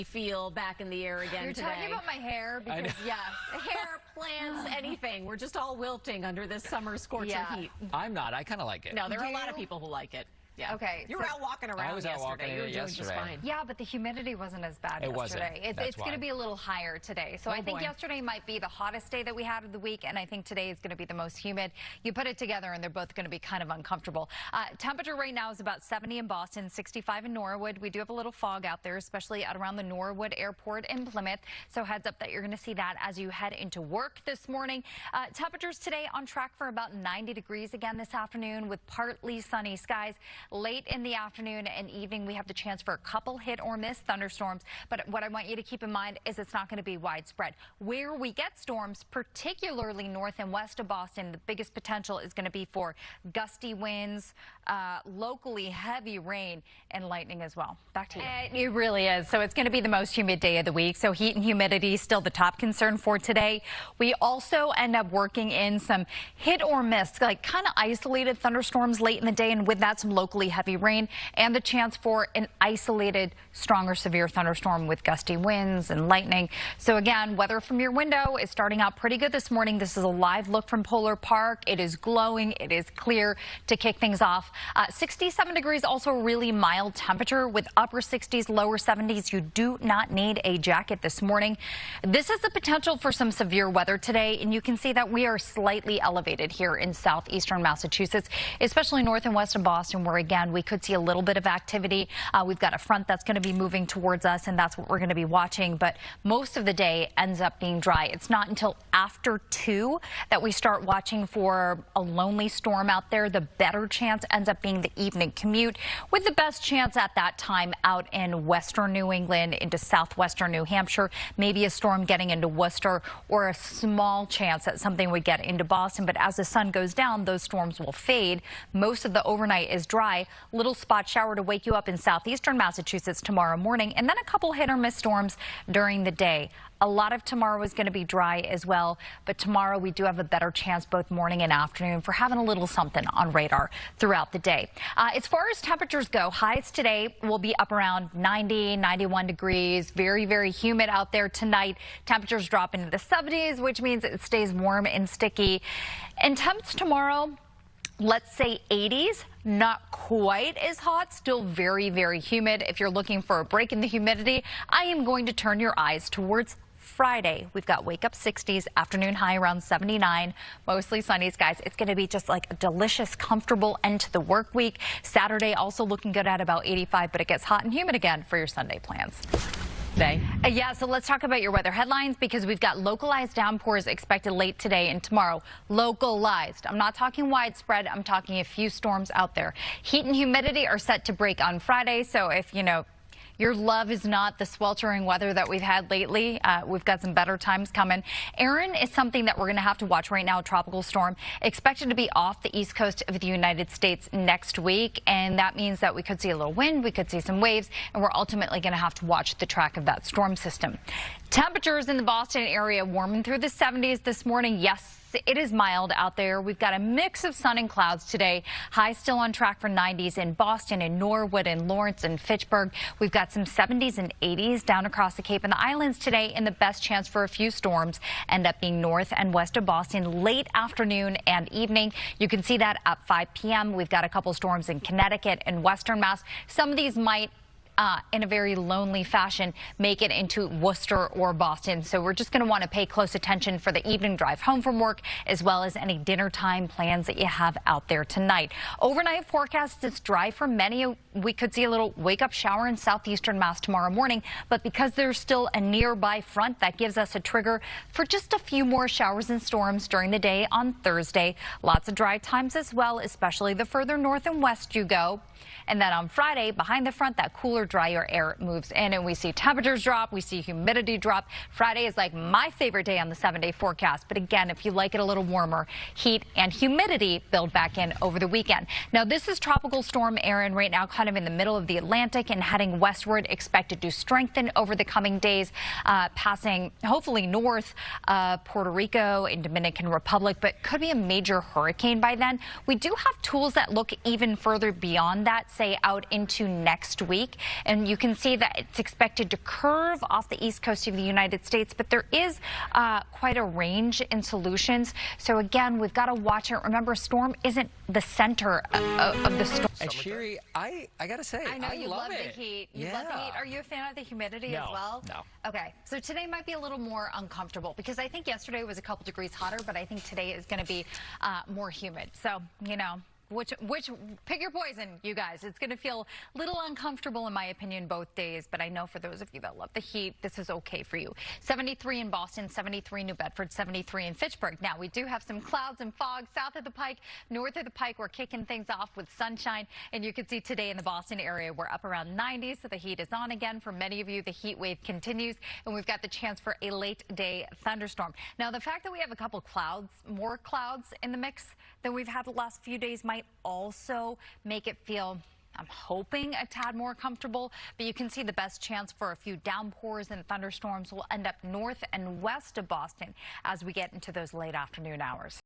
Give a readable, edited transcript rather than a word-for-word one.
Feel back in the air again You're today. talking about my hair because, yes. Hair, plants, anything. We're just all wilting under this summer scorcher heat. I'm not. I kind of like it. No, there are a lot of people who like it. Yeah. Okay. You were out walking around I was out walking yesterday. You were doing yesterday. just fine. Yeah, but the humidity wasn't as bad yesterday. It's going to be a little higher today. So I think yesterday might be the hottest day that we had of the week, and I think today is going to be the most humid. You put it together, and they're both going to be kind of uncomfortable. Temperature right now is about 70 in Boston, 65 in Norwood. We do have a little fog out there, especially out around the Norwood Airport in Plymouth. So heads up that you're going to see that as you head into work this morning. Temperatures today on track for about 90 degrees again this afternoon with partly sunny skies. Late in the afternoon and evening, we have the chance for a couple hit or miss thunderstorms. But what I want you to keep in mind is it's not going to be widespread. Where we get storms, particularly north and west of Boston, the biggest potential is going to be for gusty winds, locally heavy rain and lightning as well. Back to you. It really is. So it's going to be the most humid day of the week. So heat and humidity still the top concern for today. We also end up working in some hit or miss, like kind of isolated thunderstorms late in the day, and with that some locally heavy rain and the chance for an isolated strong or severe thunderstorm with gusty winds and lightning. So again, weather from your window is starting out pretty good this morning. This is a live look from Polar Park. It is glowing. It is clear to kick things off. 67 degrees, also really mild temperature with upper 60s, lower 70s. You do not need a jacket this morning. This has the potential for some severe weather today, and you can see that we are slightly elevated here in southeastern Massachusetts, especially north and west of Boston, where again we could see a little bit of activity. We've got a front that's going to be moving towards us, and that's what we're going to be watching. But most of the day ends up being dry. It's not until after 2 that we start watching for a lonely storm out there. The better chance ends up being the evening commute, with the best chance at that time out in western New England into southwestern New Hampshire. Maybe a storm getting into Worcester, or a small chance that something would get into Boston. But as the sun goes down, those storms will fade. Most of the overnight is dry. Little spot shower to wake you up in southeastern Massachusetts tomorrow morning, and then a couple hit or miss storms during the day. A lot of tomorrow is going to be dry as well, but tomorrow we do have a better chance both morning and afternoon for having a little something on radar throughout the day. As far as temperatures go, highs today will be up around 90, 91 degrees. Very, very humid out there tonight. Temperatures drop into the 70s, which means it stays warm and sticky. And temps tomorrow, let's say 80s, not quite as hot, still very, very humid. If you're looking for a break in the humidity, I am going to turn your eyes towards Friday. We've got wake up 60s, afternoon high around 79, mostly sunny skies. It's going to be just like a delicious, comfortable end to the work week. Saturday also looking good at about 85, but it gets hot and humid again for your Sunday plans. Yeah, so let's talk about your weather headlines, because we've got localized downpours expected late today and tomorrow. Localized. I'm not talking widespread. I'm talking a few storms out there. Heat and humidity are set to break on Friday. So if, your love is not the sweltering weather that we've had lately, we've got some better times coming. Erin is something that we're going to have to watch right now, a tropical storm expected to be off the east coast of the United States next week. And that means that we could see a little wind, we could see some waves, and we're ultimately going to have to watch the track of that storm system. Temperatures in the Boston area warming through the 70s this morning. Yes, it is mild out there. We've got a mix of sun and clouds today. Highs still on track for 90s in Boston and Norwood and Lawrence and Fitchburg. We've got some 70s and 80s down across the Cape and the Islands today, and the best chance for a few storms end up being north and west of Boston late afternoon and evening. You can see that at 5 p.m. We've got a couple storms in Connecticut and western Mass. Some of these might in a very lonely fashion make it into Worcester or Boston. So we're just going to want to pay close attention for the evening drive home from work, as well as any dinner time plans that you have out there tonight. Overnight forecast is dry for many. We could see a little wake up shower in southeastern Mass tomorrow morning, but because there's still a nearby front, that gives us a trigger for just a few more showers and storms during the day on Thursday. Lots of dry times as well, especially the further north and west you go. And then on Friday, behind the front, that cooler, drier air moves in, and we see temperatures drop. We see humidity drop. Friday is like my favorite day on the 7-day forecast. But again, if you like it a little warmer, heat and humidity build back in over the weekend. Now, this is Tropical Storm Erin right now, kind of in the middle of the Atlantic and heading westward, expected to strengthen over the coming days, passing hopefully north Puerto Rico and Dominican Republic, but could be a major hurricane by then. We do have tools that look even further beyond that, say out into next week. and you can see that it's expected to curve off the east coast of the United States, but there is quite a range in solutions. So again, we've got to watch it. Remember, storm isn't the center of the storm. And Shiri, I gotta say, I know you love the it. heat. You love the heat. Are you a fan of the humidity as well? No. Okay, so today might be a little more uncomfortable because I think yesterday was a couple degrees hotter, but I think today is going to be more humid. So, you know, which pick your poison, you guys. It's going to feel a little uncomfortable, in my opinion, both days. But I know for those of you that love the heat, this is okay for you. 73 in Boston, 73 New Bedford, 73 in Fitchburg. Now, we do have some clouds and fog south of the Pike, north of the Pike. We're kicking things off with sunshine. And you can see today in the Boston area, we're up around 90. So the heat is on again. For many of you, the heat wave continues. And we've got the chance for a late day thunderstorm. Now, the fact that we have a couple clouds, more clouds in the mix than we've had the last few days might also make it feel, I'm hoping, a tad more comfortable, but you can see the best chance for a few downpours and thunderstorms will end up north and west of Boston as we get into those late afternoon hours.